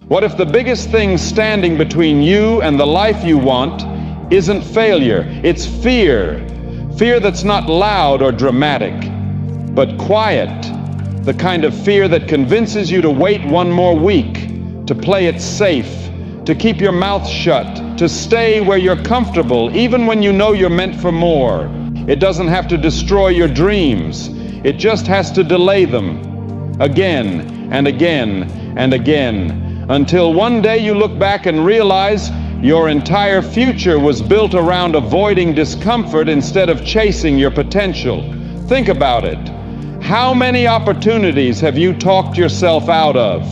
What if the biggest thing standing between you and the life you want isn't failure? It's fear. Fear that's not loud or dramatic, but quiet. The kind of fear that convinces you to wait one more week, to play it safe, to keep your mouth shut, to stay where you're comfortable, even when you know you're meant for more. It doesn't have to destroy your dreams. It just has to delay them again and again and again, until one day you look back and realize your entire future was built around avoiding discomfort instead of chasing your potential. Think about it. How many opportunities have you talked yourself out of?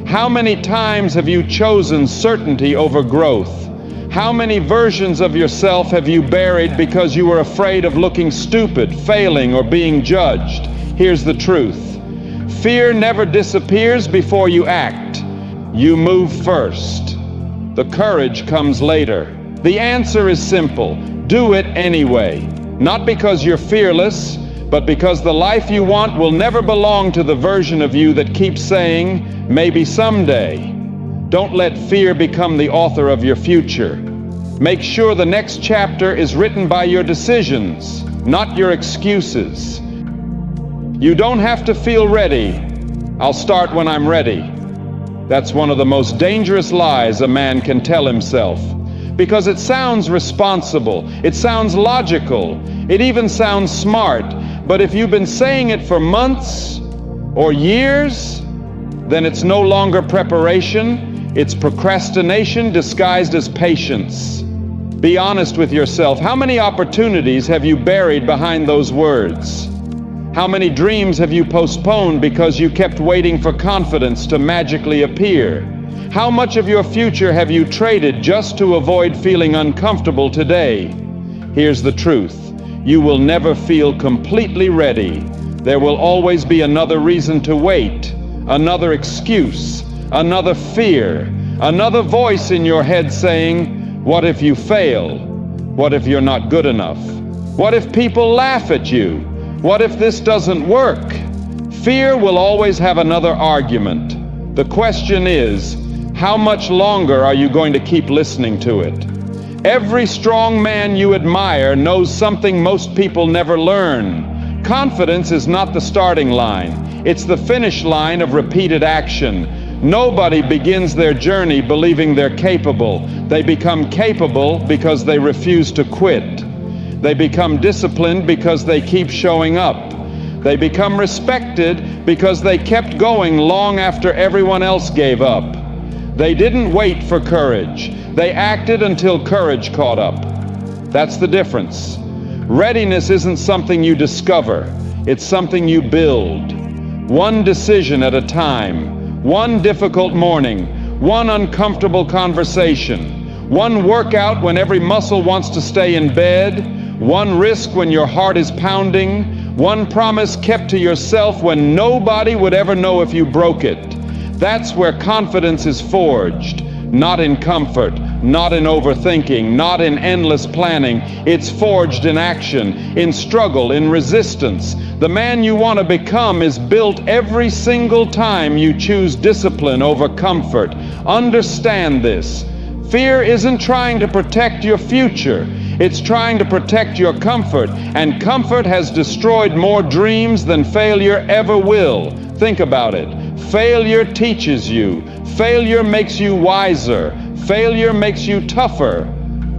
How many times have you chosen certainty over growth? How many versions of yourself have you buried because you were afraid of looking stupid, failing, or being judged? Here's the truth. Fear never disappears before you act. You move first. The courage comes later. The answer is simple. Do it anyway. Not because you're fearless, but because the life you want will never belong to the version of you that keeps saying, maybe someday. Don't let fear become the author of your future. Make sure the next chapter is written by your decisions, not your excuses. You don't have to feel ready. I'll start when I'm ready. That's one of the most dangerous lies a man can tell himself, because it sounds responsible, it sounds logical, it even sounds smart. But if you've been saying it for months or years, then it's no longer preparation, it's procrastination disguised as patience. Be honest with yourself. How many opportunities have you buried behind those words? How many dreams have you postponed because you kept waiting for confidence to magically appear? How much of your future have you traded just to avoid feeling uncomfortable today? Here's the truth. You will never feel completely ready. There will always be another reason to wait, another excuse, another fear, another voice in your head saying, what if you fail? What if you're not good enough? What if people laugh at you? What if this doesn't work? Fear will always have another argument. The question is, how much longer are you going to keep listening to it? Every strong man you admire knows something most people never learn. Confidence is not the starting line. It's the finish line of repeated action. Nobody begins their journey believing they're capable. They become capable because they refuse to quit. They become disciplined because they keep showing up. They become respected because they kept going long after everyone else gave up. They didn't wait for courage. They acted until courage caught up. That's the difference. Readiness isn't something you discover. It's something you build. One decision at a time. One difficult morning. One uncomfortable conversation. One workout when every muscle wants to stay in bed. One risk when your heart is pounding. One promise kept to yourself when nobody would ever know if you broke it. That's where confidence is forged. Not in comfort, not in overthinking, not in endless planning. It's forged in action, in struggle, in resistance. The man you want to become is built every single time you choose discipline over comfort. Understand this. Fear isn't trying to protect your future. It's trying to protect your comfort, and comfort has destroyed more dreams than failure ever will. Think about it. Failure teaches you. Failure makes you wiser. Failure makes you tougher.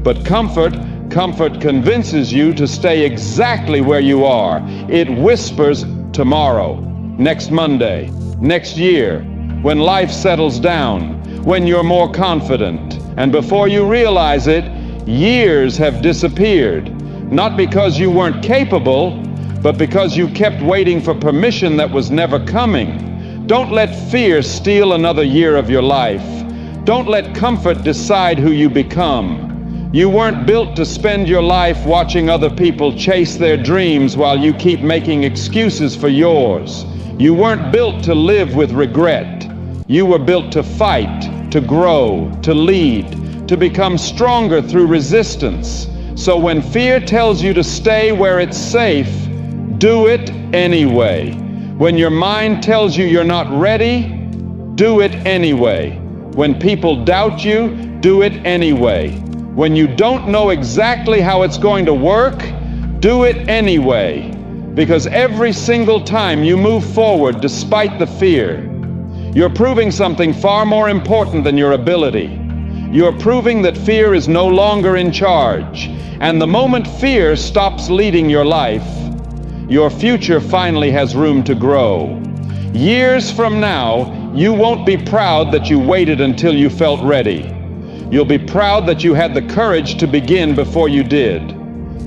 But comfort convinces you to stay exactly where you are. It whispers tomorrow, next Monday, next year, when life settles down, when you're more confident. And before you realize it, years have disappeared. Not because you weren't capable, but because you kept waiting for permission that was never coming. Don't let fear steal another year of your life. Don't let comfort decide who you become. You weren't built to spend your life watching other people chase their dreams while you keep making excuses for yours. You weren't built to live with regret. You were built to fight, to grow, to lead, to become stronger through resistance. So when fear tells you to stay where it's safe, do it anyway. When your mind tells you you're not ready, do it anyway. When people doubt you, do it anyway. When you don't know exactly how it's going to work, do it anyway. Because every single time you move forward despite the fear, you're proving something far more important than your ability. You're proving that fear is no longer in charge. And the moment fear stops leading your life, your future finally has room to grow. Years from now, you won't be proud that you waited until you felt ready. You'll be proud that you had the courage to begin before you did.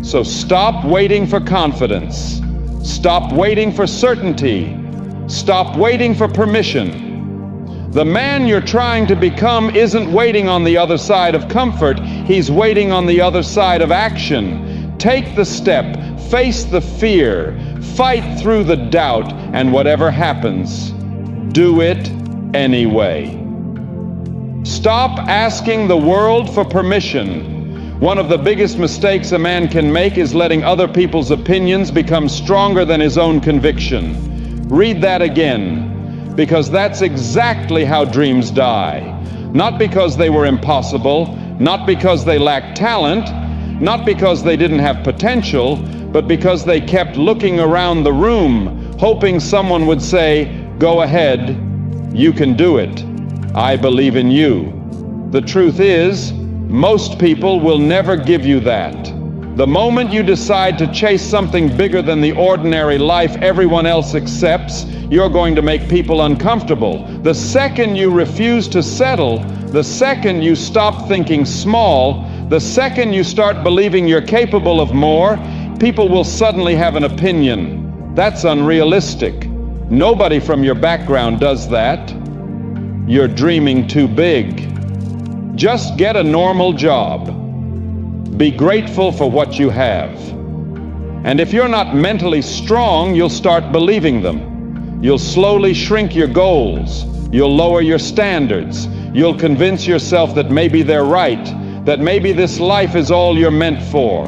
So stop waiting for confidence. Stop waiting for certainty. Stop waiting for permission. The man you're trying to become isn't waiting on the other side of comfort. He's waiting on the other side of action. Take the step, face the fear, fight through the doubt, and whatever happens, do it anyway. Stop asking the world for permission. One of the biggest mistakes a man can make is letting other people's opinions become stronger than his own conviction. Read that again. Because that's exactly how dreams die. Not because they were impossible, not because they lacked talent, not because they didn't have potential, but because they kept looking around the room, hoping someone would say, "Go ahead, you can do it. I believe in you." The truth is, most people will never give you that. The moment you decide to chase something bigger than the ordinary life everyone else accepts, you're going to make people uncomfortable. The second you refuse to settle, the second you stop thinking small, the second you start believing you're capable of more, people will suddenly have an opinion. That's unrealistic. Nobody from your background does that. You're dreaming too big. Just get a normal job. Be grateful for what you have. And if you're not mentally strong, you'll start believing them. You'll slowly shrink your goals. You'll lower your standards. You'll convince yourself that maybe they're right, that maybe this life is all you're meant for.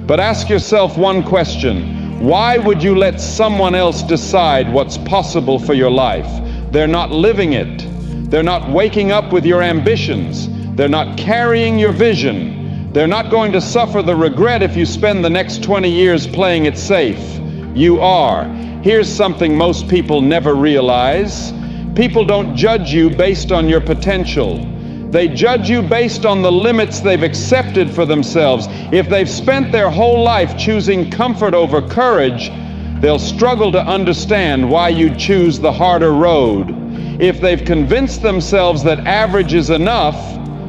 But ask yourself one question. Why would you let someone else decide what's possible for your life? They're not living it. They're not waking up with your ambitions. They're not carrying your vision. They're not going to suffer the regret if you spend the next 20 years playing it safe. You are. Here's something most people never realize. People don't judge you based on your potential. They judge you based on the limits they've accepted for themselves. If they've spent their whole life choosing comfort over courage, they'll struggle to understand why you'd choose the harder road. If they've convinced themselves that average is enough,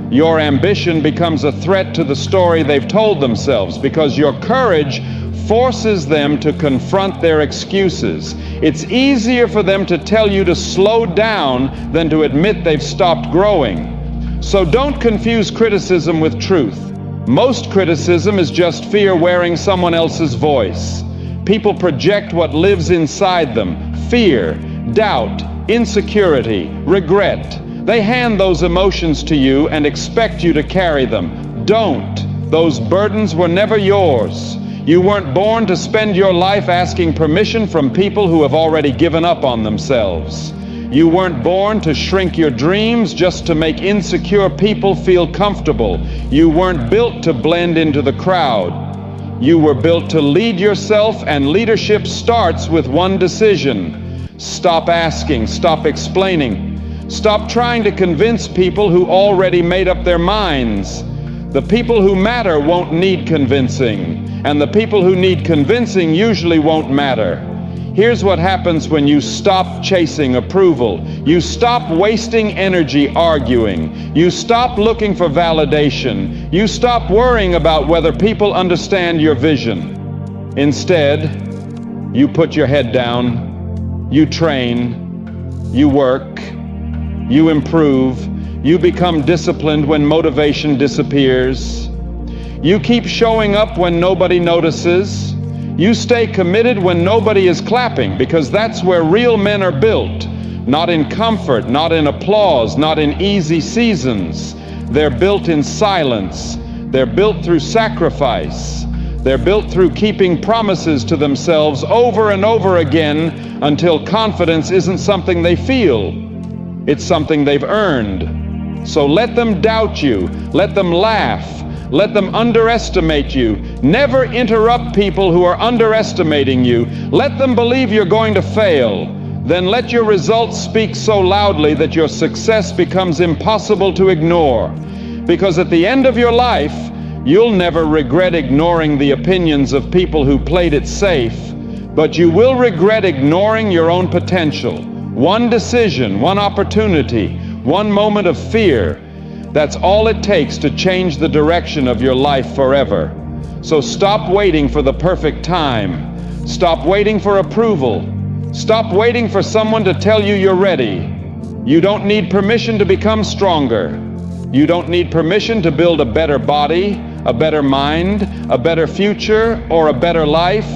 your ambition becomes a threat to the story they've told themselves, because your courage forces them to confront their excuses. It's easier for them to tell you to slow down than to admit they've stopped growing. So don't confuse criticism with truth. Most criticism is just fear wearing someone else's voice. People project what lives inside them: fear, doubt, insecurity, regret. They hand those emotions to you and expect you to carry them. Don't. Those burdens were never yours. You weren't born to spend your life asking permission from people who have already given up on themselves. You weren't born to shrink your dreams just to make insecure people feel comfortable. You weren't built to blend into the crowd. You were built to lead yourself, and leadership starts with one decision. Stop asking, stop explaining. Stop trying to convince people who already made up their minds. The people who matter won't need convincing, and the people who need convincing usually won't matter. Here's what happens when you stop chasing approval. You stop wasting energy arguing. You stop looking for validation. You stop worrying about whether people understand your vision. Instead, you put your head down, you train, you work, you improve, you become disciplined when motivation disappears. You keep showing up when nobody notices. You stay committed when nobody is clapping, because that's where real men are built. Not in comfort, not in applause, not in easy seasons. They're built in silence. They're built through sacrifice. They're built through keeping promises to themselves over and over again until confidence isn't something they feel. It's something they've earned. So let them doubt you, let them laugh, let them underestimate you. Never interrupt people who are underestimating you. Let them believe you're going to fail. Then let your results speak so loudly that your success becomes impossible to ignore. Because at the end of your life, you'll never regret ignoring the opinions of people who played it safe, but you will regret ignoring your own potential. One decision, one opportunity, one moment of fear, that's all it takes to change the direction of your life forever. So stop waiting for the perfect time. Stop waiting for approval. Stop waiting for someone to tell you you're ready. You don't need permission to become stronger. You don't need permission to build a better body, a better mind, a better future, or a better life.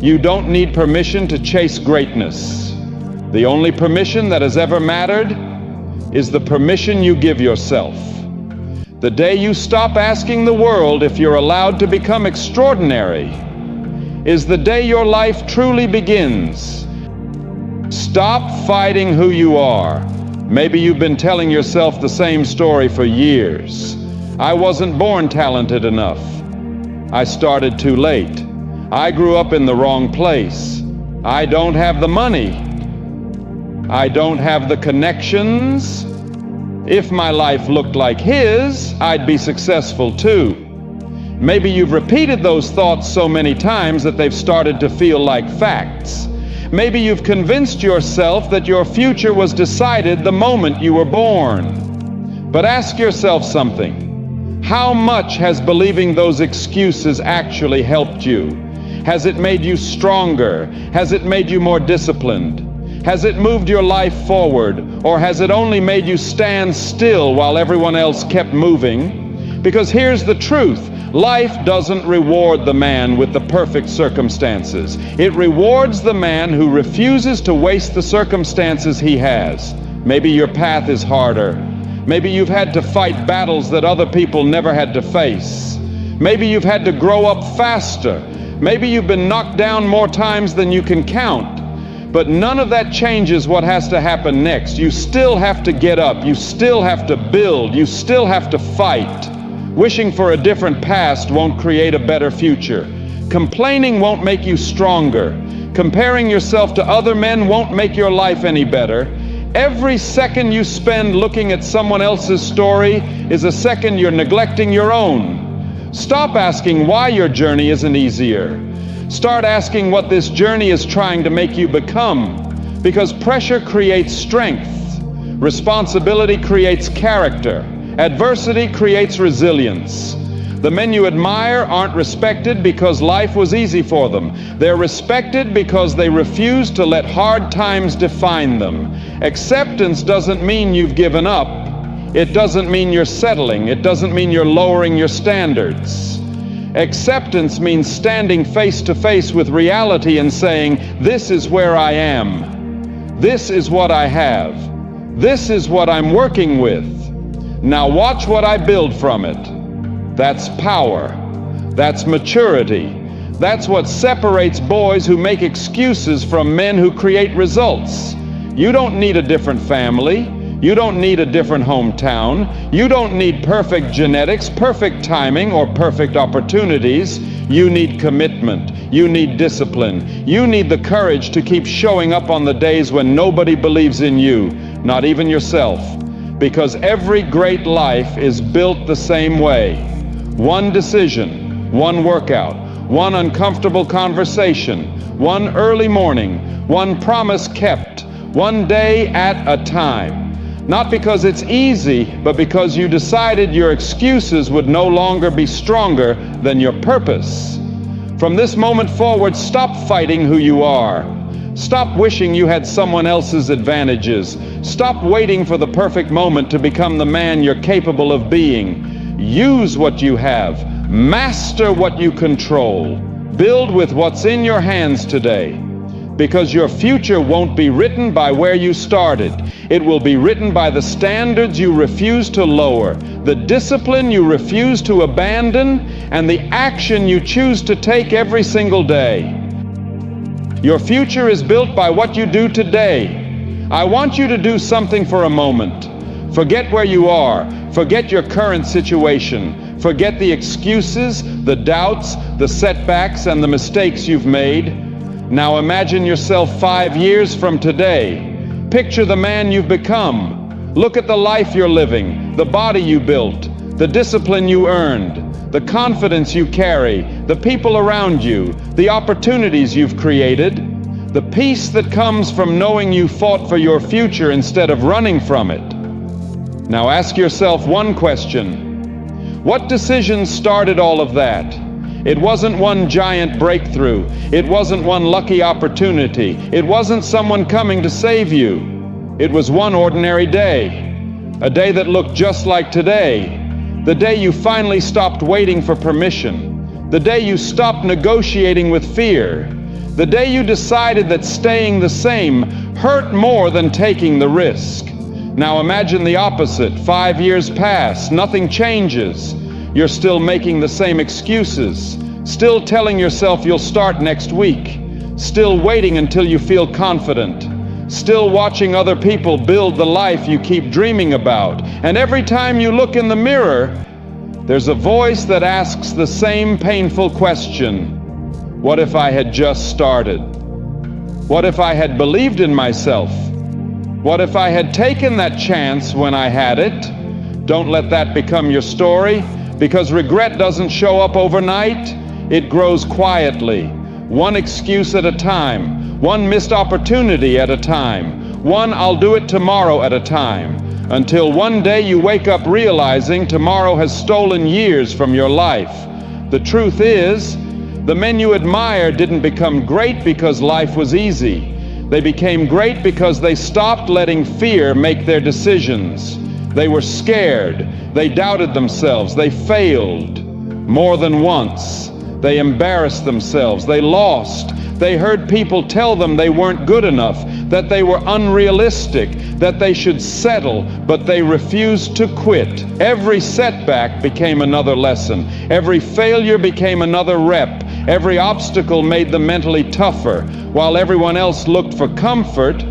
You don't need permission to chase greatness. The only permission that has ever mattered is the permission you give yourself. The day you stop asking the world if you're allowed to become extraordinary is the day your life truly begins. Stop fighting who you are. Maybe you've been telling yourself the same story for years. I wasn't born talented enough. I started too late. I grew up in the wrong place. I don't have the money. I don't have the connections. If my life looked like his, I'd be successful too. Maybe you've repeated those thoughts so many times that they've started to feel like facts. Maybe you've convinced yourself that your future was decided the moment you were born. But ask yourself something. How much has believing those excuses actually helped you? Has it made you stronger? Has it made you more disciplined? Has it moved your life forward? Or has it only made you stand still while everyone else kept moving? Because here's the truth. Life doesn't reward the man with the perfect circumstances. It rewards the man who refuses to waste the circumstances he has. Maybe your path is harder. Maybe you've had to fight battles that other people never had to face. Maybe you've had to grow up faster. Maybe you've been knocked down more times than you can count. But none of that changes what has to happen next. You still have to get up. You still have to build. You still have to fight. Wishing for a different past won't create a better future. Complaining won't make you stronger. Comparing yourself to other men won't make your life any better. Every second you spend looking at someone else's story is a second you're neglecting your own. Stop asking why your journey isn't easier. Start asking what this journey is trying to make you become. Because pressure creates strength. Responsibility creates character. Adversity creates resilience. The men you admire aren't respected because life was easy for them. They're respected because they refuse to let hard times define them. Acceptance doesn't mean you've given up. It doesn't mean you're settling. It doesn't mean you're lowering your standards. Acceptance means standing face to face with reality and saying, this is where I am. This is what I have. This is what I'm working with. Now watch what I build from it. That's power. That's maturity. That's what separates boys who make excuses from men who create results. You don't need a different family. You don't need a different hometown. You don't need perfect genetics, perfect timing, or perfect opportunities. You need commitment. You need discipline. You need the courage to keep showing up on the days when nobody believes in you, not even yourself. Because every great life is built the same way. One decision, one workout, one uncomfortable conversation, one early morning, one promise kept, one day at a time. Not because it's easy, but because you decided your excuses would no longer be stronger than your purpose. From this moment forward, stop fighting who you are. Stop wishing you had someone else's advantages. Stop waiting for the perfect moment to become the man you're capable of being. Use what you have. Master what you control. Build with what's in your hands today. Because your future won't be written by where you started. It will be written by the standards you refuse to lower, the discipline you refuse to abandon, and the action you choose to take every single day. Your future is built by what you do today. I want you to do something for a moment. Forget where you are. Forget your current situation. Forget the excuses, the doubts, the setbacks, and the mistakes you've made. Now imagine yourself 5 years from today. Picture the man you've become. Look at the life you're living, the body you built, the discipline you earned, the confidence you carry, the people around you, the opportunities you've created, the peace that comes from knowing you fought for your future instead of running from it. Now ask yourself one question. What decisions started all of that? It wasn't one giant breakthrough. It wasn't one lucky opportunity. It wasn't someone coming to save you. It was one ordinary day. A day that looked just like today. The day you finally stopped waiting for permission. The day you stopped negotiating with fear. The day you decided that staying the same hurt more than taking the risk. Now imagine the opposite. 5 years pass, nothing changes. You're still making the same excuses, still telling yourself you'll start next week, still waiting until you feel confident, still watching other people build the life you keep dreaming about. And every time you look in the mirror, there's a voice that asks the same painful question. What if I had just started? What if I had believed in myself? What if I had taken that chance when I had it? Don't let that become your story, because regret doesn't show up overnight. It grows quietly, one excuse at a time, one missed opportunity at a time, one "I'll do it tomorrow" at a time, until one day you wake up realizing tomorrow has stolen years from your life. The truth is, the men you admire didn't become great because life was easy. They became great because they stopped letting fear make their decisions. They were scared. They doubted themselves. They failed more than once. They embarrassed themselves. They lost. They heard people tell them they weren't good enough, that they were unrealistic, that they should settle, but they refused to quit. Every setback became another lesson. Every failure became another rep. Every obstacle made them mentally tougher. While everyone else looked for comfort,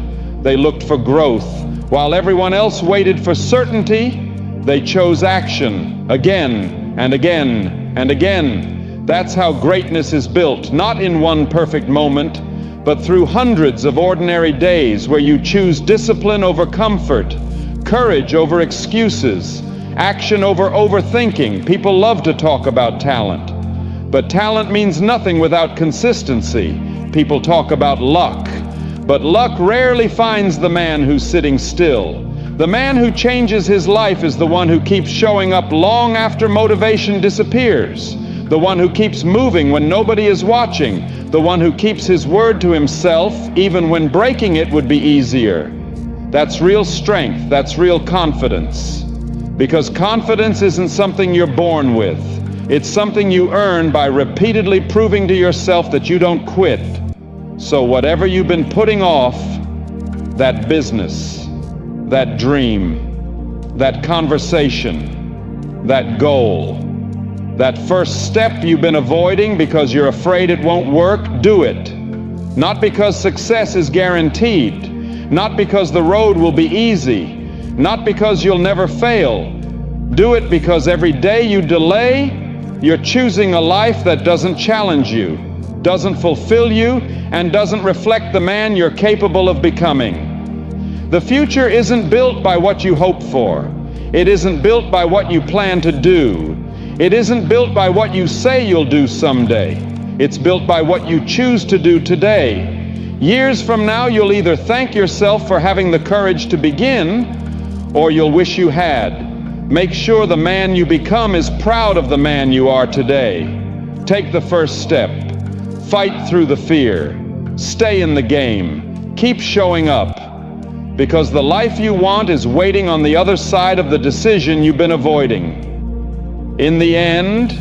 they looked for growth. While everyone else waited for certainty, they chose action again and again and again. That's how greatness is built, not in one perfect moment, but through hundreds of ordinary days where you choose discipline over comfort, courage over excuses, action over overthinking. People love to talk about talent, but talent means nothing without consistency. People talk about luck, but luck rarely finds the man who's sitting still. The man who changes his life is the one who keeps showing up long after motivation disappears. The one who keeps moving when nobody is watching. The one who keeps his word to himself even when breaking it would be easier. That's real strength. That's real confidence. Because confidence isn't something you're born with. It's something you earn by repeatedly proving to yourself that you don't quit. So whatever you've been putting off, that business, that dream, that conversation, that goal, that first step you've been avoiding because you're afraid it won't work, do it. Not because success is guaranteed, not because the road will be easy, not because you'll never fail. Do it because every day you delay, you're choosing a life that doesn't challenge you, doesn't fulfill you, and doesn't reflect the man you're capable of becoming. The future isn't built by what you hope for. It isn't built by what you plan to do. It isn't built by what you say you'll do someday. It's built by what you choose to do today. Years from now, you'll either thank yourself for having the courage to begin, or you'll wish you had. Make sure the man you become is proud of the man you are today. Take the first step. Fight through the fear. Stay in the game. Keep showing up. Because the life you want is waiting on the other side of the decision you've been avoiding. In the end,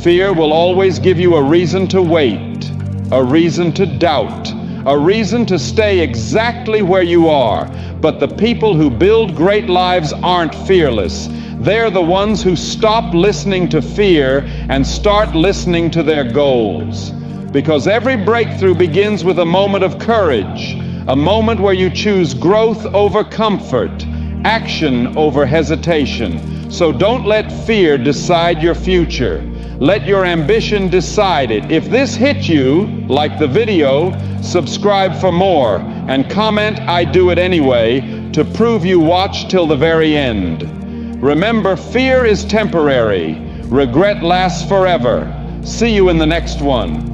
fear will always give you a reason to wait, a reason to doubt, a reason to stay exactly where you are. But the people who build great lives aren't fearless. They're the ones who stop listening to fear and start listening to their goals. Because every breakthrough begins with a moment of courage, a moment where you choose growth over comfort, action over hesitation. So don't let fear decide your future. Let your ambition decide it. If this hit you, like the video, subscribe for more and comment "I do it anyway" to prove you watched till the very end. Remember, fear is temporary. Regret lasts forever. See you in the next one.